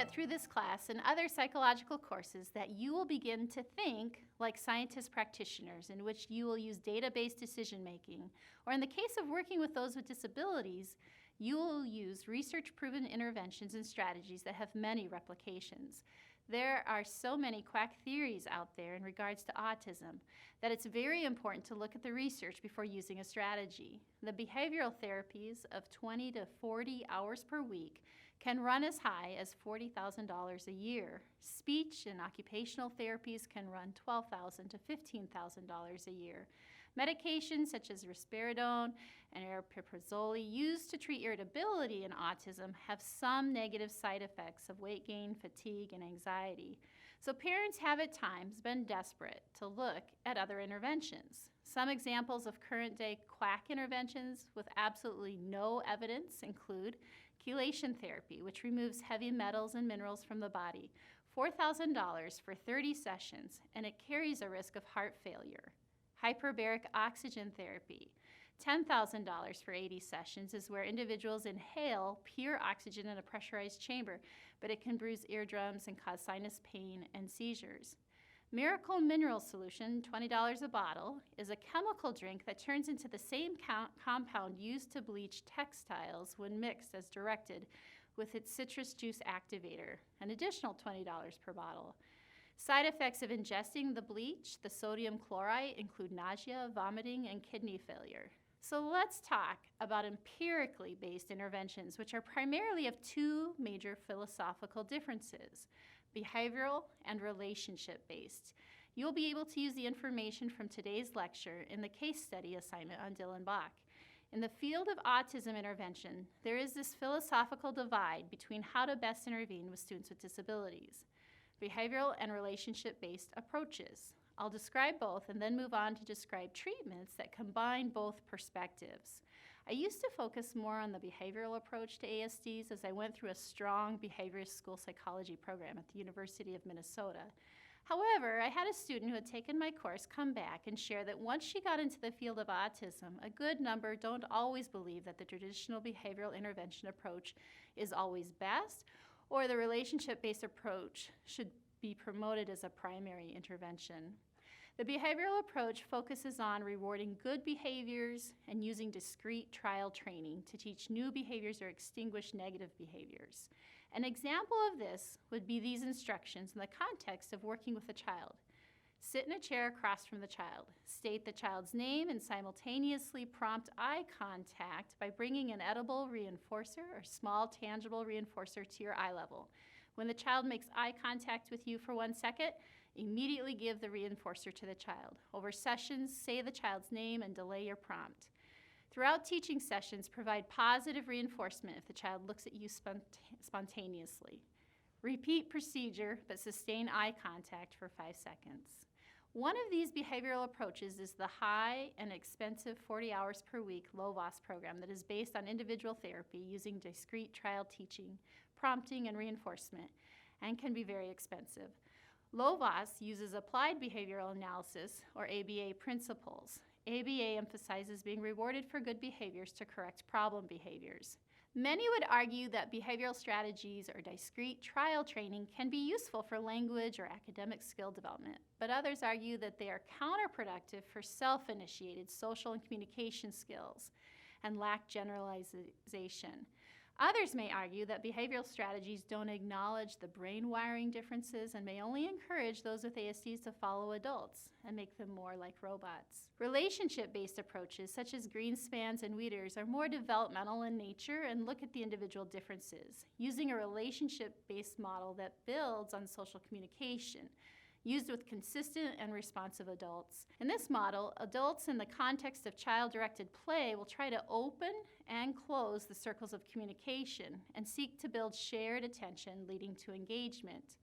get through this class and other psychological courses that you will begin to think like scientist practitioners, in which you will use data-based decision-making, or in the case of working with those with disabilities, you will use research-proven interventions and strategies that have many replications. There are so many quack theories out there in regards to autism that it's very important to look at the research before using a strategy. The behavioral therapies of 20 to 40 hours per week can run as high as $40,000 a year. Speech and occupational therapies can run $12,000 to $15,000 a year. Medications such as risperidone and aripiprazole used to treat irritability in autism have some negative side effects of weight gain, fatigue, and anxiety. So parents have at times been desperate to look at other interventions. Some examples of current-day quack interventions with absolutely no evidence include chelation therapy, which removes heavy metals and minerals from the body, $4,000 for 30 sessions, and it carries a risk of heart failure. Hyperbaric oxygen therapy, $10,000 for 80 sessions, is where individuals inhale pure oxygen in a pressurized chamber, but it can bruise eardrums and cause sinus pain and seizures. Miracle Mineral Solution, $20 a bottle, is a chemical drink that turns into the same compound used to bleach textiles when mixed as directed with its citrus juice activator, an additional $20 per bottle. Side effects of ingesting the bleach, the sodium chloride, include nausea, vomiting, and kidney failure. So let's talk about empirically based interventions, which are primarily of two major philosophical differences: behavioral and relationship-based. You'll be able to use the information from today's lecture in the case study assignment on Dylan Bach. In the field of autism intervention, there is this philosophical divide between how to best intervene with students with disabilities: behavioral and relationship-based approaches. I'll describe both and then move on to describe treatments that combine both perspectives. I used to focus more on the behavioral approach to ASDs as I went through a strong behaviorist school psychology program at the University of Minnesota. However, I had a student who had taken my course come back and share that once she got into the field of autism, a good number don't always believe that the traditional behavioral intervention approach is always best, or the relationship-based approach should be promoted as a primary intervention. The behavioral approach focuses on rewarding good behaviors and using discrete trial training to teach new behaviors or extinguish negative behaviors. An example of this would be these instructions in the context of working with a child. Sit in a chair across from the child. State the child's name and simultaneously prompt eye contact by bringing an edible reinforcer or small tangible reinforcer to your eye level. When the child makes eye contact with you for 1 second, immediately give the reinforcer to the child. Over sessions, say the child's name and delay your prompt. Throughout teaching sessions, provide positive reinforcement if the child looks at you spontaneously. Repeat procedure, but sustain eye contact for 5 seconds. One of these behavioral approaches is the high and expensive 40 hours per week LOVOS program that is based on individual therapy using discrete trial teaching, prompting, and reinforcement, and can be very expensive. LOVOS uses applied behavioral analysis, or ABA, principles. ABA emphasizes being rewarded for good behaviors to correct problem behaviors. Many would argue that behavioral strategies or discrete trial training can be useful for language or academic skill development, but others argue that they are counterproductive for self-initiated social and communication skills and lack generalization. Others may argue that behavioral strategies don't acknowledge the brain wiring differences and may only encourage those with ASDs to follow adults and make them more like robots. Relationship-based approaches such as Greenspans and Wieders are more developmental in nature and look at the individual differences, using a relationship-based model that builds on social communication, used with consistent and responsive adults. In this model, adults in the context of child-directed play will try to open and close the circles of communication and seek to build shared attention, leading to engagement.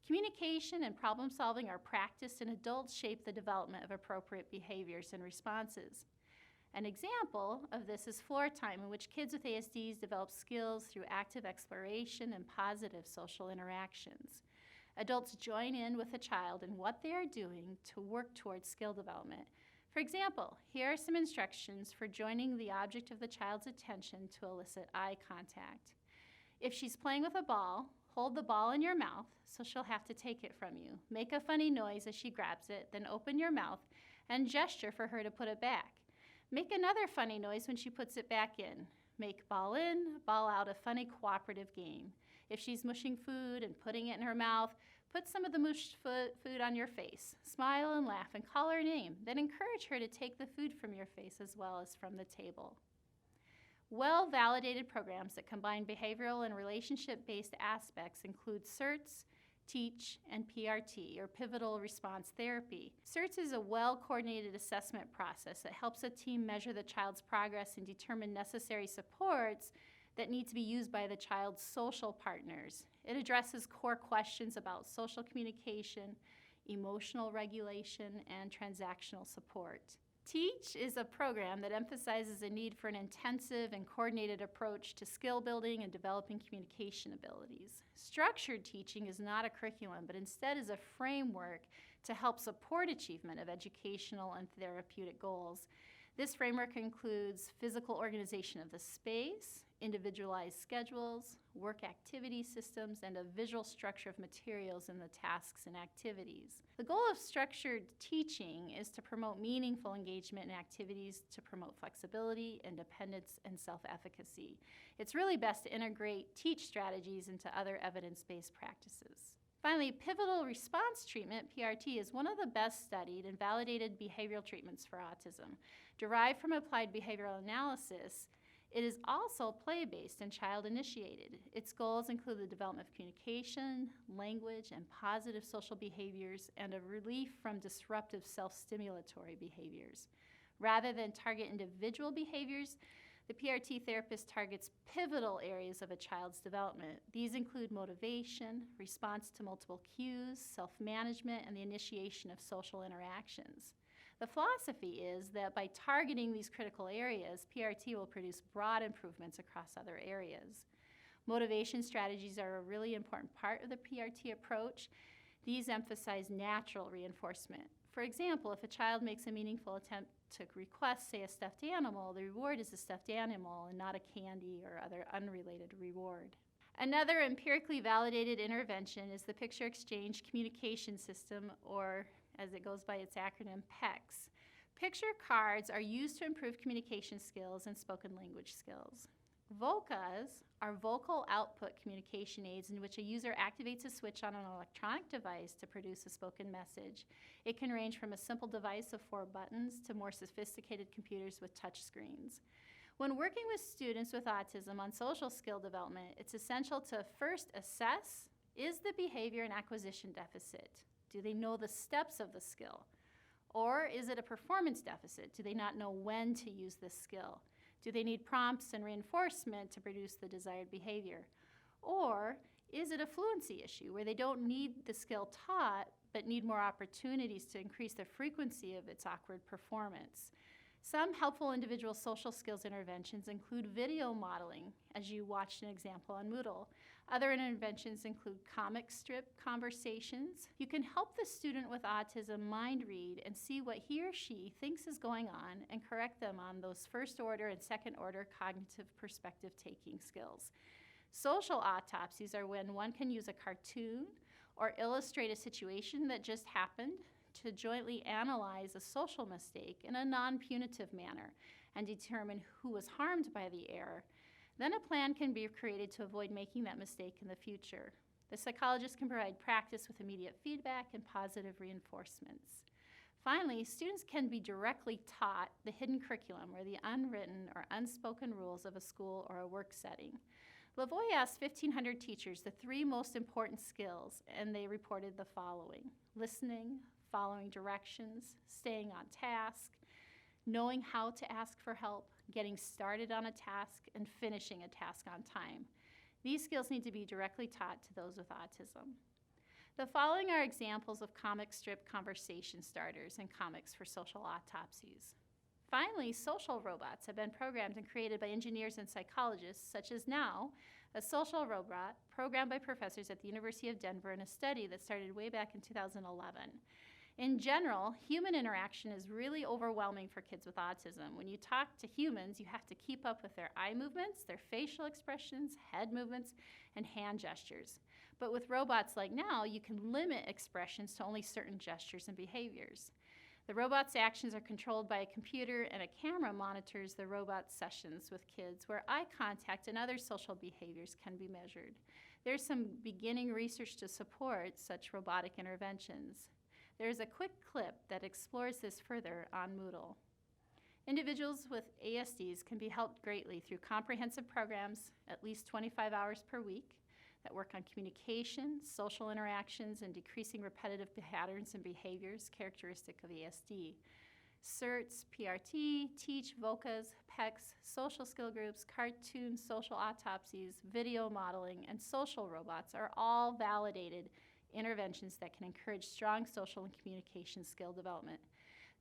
Communication and problem solving are practiced, and adults shape the development of appropriate behaviors and responses. An example of this is floor time, in which kids with ASDs develop skills through active exploration and positive social interactions. Adults join in with a child in what they are doing to work towards skill development. For example, here are some instructions for joining the object of the child's attention to elicit eye contact. If she's playing with a ball, Hold the ball in your mouth, so she'll have to take it from you. Make a funny noise as she grabs it, then open your mouth and gesture for her to put it back. Make another funny noise when she puts it back in. Make ball in, ball out a funny cooperative game. If she's mushing food and putting it in her mouth, put some of the mushed food on your face. Smile and laugh and call her name. Then encourage her to take the food from your face as well as from the table. Well-validated programs that combine behavioral and relationship-based aspects include Certs, TEACCH, and PRT, or Pivotal Response Therapy. Certs is a well-coordinated assessment process that helps a team measure the child's progress and determine necessary supports that need to be used by the child's social partners. It addresses core questions about social communication, emotional regulation, and transactional support. TEACCH is a program that emphasizes a need for an intensive and coordinated approach to skill building and developing communication abilities. Structured teaching is not a curriculum, but instead is a framework to help support achievement of educational and therapeutic goals. This framework includes physical organization of the space, individualized schedules, work activity systems, and a visual structure of materials in the tasks and activities. The goal of structured teaching is to promote meaningful engagement in activities to promote flexibility, independence, and self-efficacy. It's really best to integrate TEACCH strategies into other evidence-based practices. Finally, pivotal response treatment, PRT, is one of the best studied and validated behavioral treatments for autism. Derived from applied behavioral analysis, it is also play-based and child-initiated. Its goals include the development of communication, language, and positive social behaviors, and a relief from disruptive self-stimulatory behaviors. Rather than target individual behaviors, the PRT therapist targets pivotal areas of a child's development. These include motivation, response to multiple cues, self-management, and the initiation of social interactions. The philosophy is that by targeting these critical areas, PRT will produce broad improvements across other areas. Motivation strategies are a really important part of the PRT approach. These emphasize natural reinforcement. For example, if a child makes a meaningful attempt to request, say, a stuffed animal, the reward is a stuffed animal and not a candy or other unrelated reward. Another empirically validated intervention is the Picture Exchange Communication System, or as it goes by its acronym, PECS. Picture cards are used to improve communication skills and spoken language skills. VOCAs are vocal output communication aids in which a user activates a switch on an electronic device to produce a spoken message. It can range from a simple device of 4 buttons to more sophisticated computers with touch screens. When working with students with autism on social skill development, it's essential to first assess, is the behavior an acquisition deficit? Do they know the steps of the skill? Or is it a performance deficit? Do they not know when to use this skill? Do they need prompts and reinforcement to produce the desired behavior? Or is it a fluency issue where they don't need the skill taught but need more opportunities to increase the frequency of its awkward performance? Some helpful individual social skills interventions include video modeling, as you watched an example on Moodle. Other interventions include comic strip conversations. You can help the student with autism mind read and see what he or she thinks is going on and correct them on those first order and second order cognitive perspective taking skills. Social autopsies are when one can use a cartoon or illustrate a situation that just happened to jointly analyze a social mistake in a non-punitive manner and determine who was harmed by the error. Then a plan can be created to avoid making that mistake in the future. The psychologist can provide practice with immediate feedback and positive reinforcements. Finally, students can be directly taught the hidden curriculum or the unwritten or unspoken rules of a school or a work setting. Lavoie asked 1,500 teachers the 3 most important skills, and they reported the following: listening, following directions, staying on task, knowing how to ask for help, getting started on a task, and finishing a task on time. These skills need to be directly taught to those with autism. The following are examples of comic strip conversation starters and comics for social autopsies. Finally, social robots have been programmed and created by engineers and psychologists, such as Now, a social robot programmed by professors at the University of Denver in a study that started way back in 2011. In general, human interaction is really overwhelming for kids with autism. When you talk to humans, you have to keep up with their eye movements, their facial expressions, head movements, and hand gestures. But with robots like now, you can limit expressions to only certain gestures and behaviors. The robot's actions are controlled by a computer, and a camera monitors the robot's sessions with kids, where eye contact and other social behaviors can be measured. There's some beginning research to support such robotic interventions. There's a quick clip that explores this further on Moodle. Individuals with ASDs can be helped greatly through comprehensive programs, at least 25 hours per week, that work on communication, social interactions, and decreasing repetitive patterns and behaviors characteristic of ASD. Certs, PRT, TEACCH, VOCAs, PECS, social skill groups, cartoon social autopsies, video modeling, and social robots are all validated interventions that can encourage strong social and communication skill development.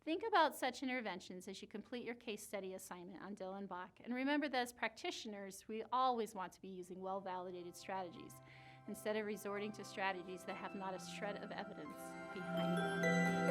Think about such interventions as you complete your case study assignment on Dylan Bach. And remember that as practitioners, we always want to be using well-validated strategies instead of resorting to strategies that have not a shred of evidence behind them.